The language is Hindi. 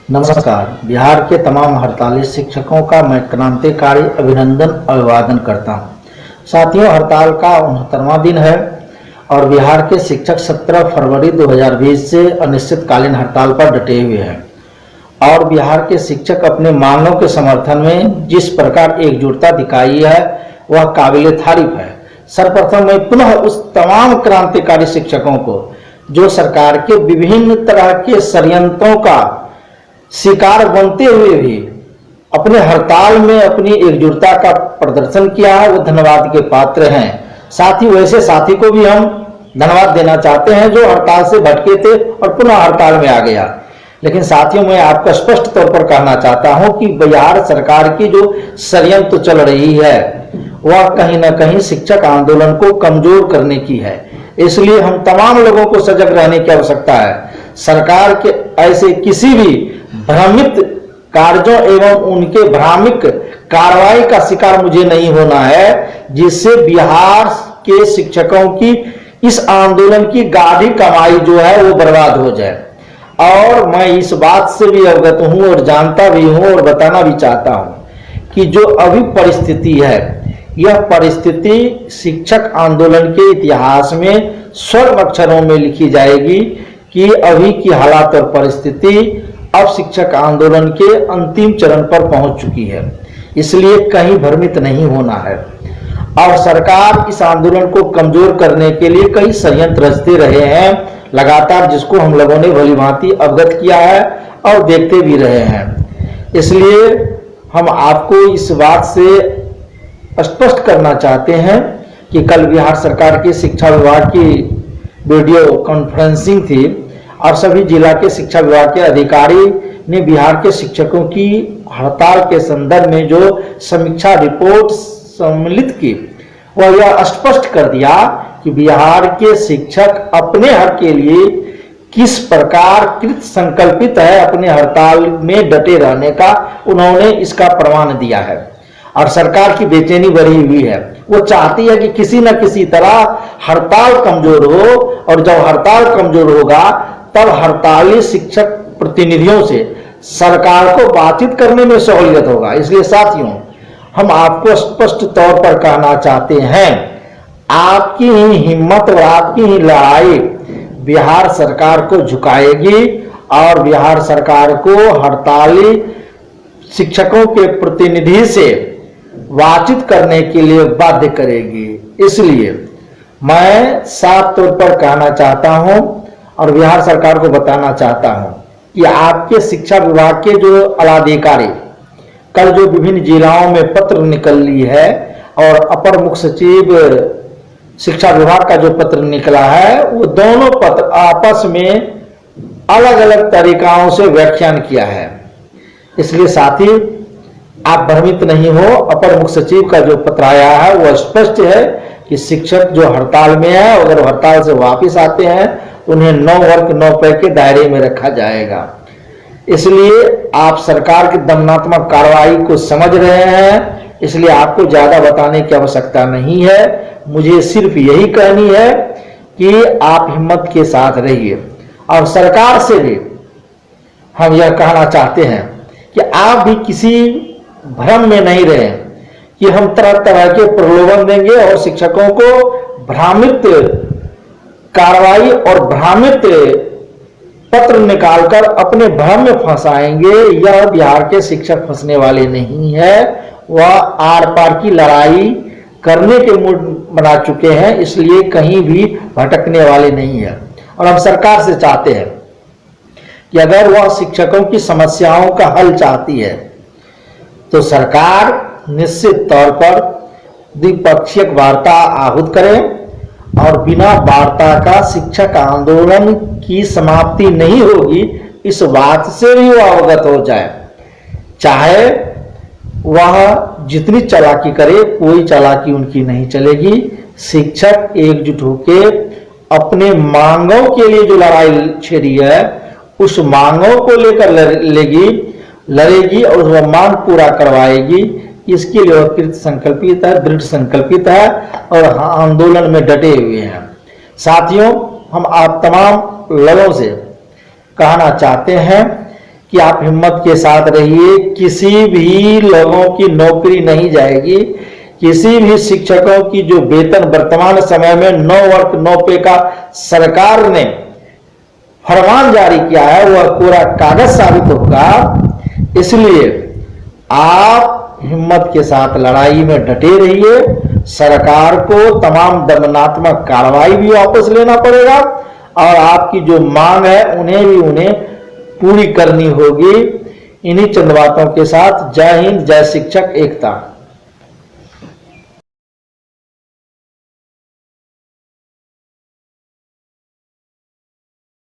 नमस्कार। बिहार के तमाम हड़ताली शिक्षकों का मैं क्रांतिकारी अभिनंदन अभिवादन करता हूं। साथियों, हड़ताल का 69वां दिन है और बिहार के शिक्षक 17 फरवरी 2020 से अनिश्चितकालीन हड़ताल पर डटे हुए हैं और बिहार के शिक्षक अपने मांगों के समर्थन में जिस प्रकार एकजुटता दिखाई है वह काबिले तारीफ है। सर्वप्रथम मैं पुनः उस तमाम क्रांतिकारी शिक्षकों को जो सरकार के विभिन्न तरह के षड्यंत्रों का शिकार बनते हुए भी अपने हड़ताल में अपनी एकजुटता का प्रदर्शन किया है, वो धन्यवाद के पात्र हैं। साथ ही वैसे साथी को भी हम धन्यवाद देना चाहते हैं जो हड़ताल से भटके थे और पुनः हड़ताल में आ गया। लेकिन साथियों, मैं आपको स्पष्ट तौर पर कहना चाहता हूं कि बिहार सरकार की जो षड्यंत्र चल रही है वह कहीं ना कहीं शिक्षक आंदोलन को कमजोर करने की है। इसलिए हम तमाम लोगों को सजग रहने की आवश्यकता है। सरकार के ऐसे किसी भी भ्रमित कार्यों एवं उनके भ्रामिक कार्रवाई का शिकार मुझे नहीं होना है जिससे बिहार के शिक्षकों की इस आंदोलन की गाढ़ी कमाई जो है वो बर्बाद हो जाए। और मैं इस बात से भी अवगत हूं और जानता भी हूं और बताना भी चाहता हूं कि जो अभी परिस्थिति है यह परिस्थिति शिक्षक आंदोलन के इतिहास में स्वर्ण अक्षरों में लिखी जाएगी कि अभी की हालात और परिस्थिति अब शिक्षक आंदोलन के अंतिम चरण पर पहुंच चुकी है। इसलिए कहीं भ्रमित नहीं होना है और सरकार इस आंदोलन को कमजोर करने के लिए कई षड्यंत्र रचते रहे हैं लगातार, जिसको हम लोगों ने भलीभांति अवगत किया है और देखते भी रहे हैं। इसलिए हम आपको इस बात से स्पष्ट करना चाहते हैं कि कल बिहार सरकार की शिक्षा विभाग की वीडियो कॉन्फ्रेंसिंग थी और सभी जिला के शिक्षा विभाग के अधिकारी ने बिहार के शिक्षकों की हड़ताल के संदर्भ में जो समीक्षा रिपोर्ट सम्मिलित की वह यह स्पष्ट कर दिया कि बिहार के शिक्षक अपने हक के लिए किस प्रकार कृत संकल्पित है, अपने हड़ताल में डटे रहने का उन्होंने इसका प्रमाण दिया है। और सरकार की बेचैनी बढ़ी हुई है, वो चाहती है कि किसी न किसी तरह हड़ताल कमजोर हो और जब हड़ताल कमजोर होगा तब हड़ताली शिक्षक प्रतिनिधियों से सरकार को बातचीत करने में सहूलियत होगा। इसलिए साथियों, हम आपको स्पष्ट तौर पर कहना चाहते हैं, आपकी ही हिम्मत और आपकी ही लड़ाई बिहार सरकार को झुकाएगी और बिहार सरकार को हड़ताली शिक्षकों के प्रतिनिधि से बातचीत करने के लिए बाध्य करेगी। इसलिए मैं साफ तौर पर कहना चाहता हूं और बिहार सरकार को बताना चाहता हूं कि आपके शिक्षा विभाग के जो आलाधिकारी कल जो विभिन्न जिलाओं में पत्र निकली है और अपर मुख्य सचिव शिक्षा विभाग का जो पत्र निकला है वो दोनों पत्र आपस में अलग अलग तरीकाओं से व्याख्यान किया है। इसलिए साथी आप भ्रमित नहीं हो। अपर मुख्य सचिव का जो पत्र आया है वो स्पष्ट है कि शिक्षक जो हड़ताल में है अगर हड़ताल से वापस आते हैं तो उन्हें 9 वर्ग 9 पे के दायरे में रखा जाएगा। इसलिए आप सरकार की दमनात्मक कार्रवाई को समझ रहे हैं, इसलिए आपको ज्यादा बताने की आवश्यकता नहीं है। मुझे सिर्फ यही कहनी है कि आप हिम्मत के साथ रहिए और सरकार से भी हम यह कहना चाहते हैं कि आप भी किसी भ्रम में नहीं रहे कि हम तरह तरह के प्रलोभन देंगे और शिक्षकों को भ्रामित कार्रवाई और भ्रामित पत्र निकालकर अपने भ्रम में फंसाएंगे। यह बिहार के शिक्षक फंसने वाले नहीं है, वह आर पार की लड़ाई करने के मूड बना चुके हैं, इसलिए कहीं भी भटकने वाले नहीं है। और हम सरकार से चाहते हैं कि अगर वह शिक्षकों की समस्याओं का हल चाहती है तो सरकार निश्चित तौर पर द्विपक्षीय वार्ता आहूत करें और बिना वार्ता का शिक्षक आंदोलन की समाप्ति नहीं होगी, इस बात से भी वह अवगत हो जाए। चाहे वह जितनी चालाकी करे, कोई चालाकी उनकी नहीं चलेगी। शिक्षक एकजुट होकर अपने मांगों के लिए जो लड़ाई छेड़ी है उस मांगों को लेकर लड़ेगी और वह मांग पूरा करवाएगी। इसके लिए वह कृत संकल्पित है, दृढ़ संकल्पित है और आंदोलन में डटे हुए हैं। साथियों, हम आप तमाम लोगों से कहना चाहते हैं कि आप हिम्मत के साथ रहिए, किसी भी लोगों की नौकरी नहीं जाएगी। किसी भी शिक्षकों की जो वेतन वर्तमान समय में 9 वर्ग 9 पे का सरकार ने फरमान जारी किया है, वह पूरा कागज साबित होगा। इसलिए आप हिम्मत के साथ लड़ाई में डटे रहिए। सरकार को तमाम दमनात्मक कार्रवाई भी वापस लेना पड़ेगा और आपकी जो मांग है उन्हें पूरी करनी होगी। इन्हीं चंद बातों के साथ जय हिंद, जय शिक्षक एकता।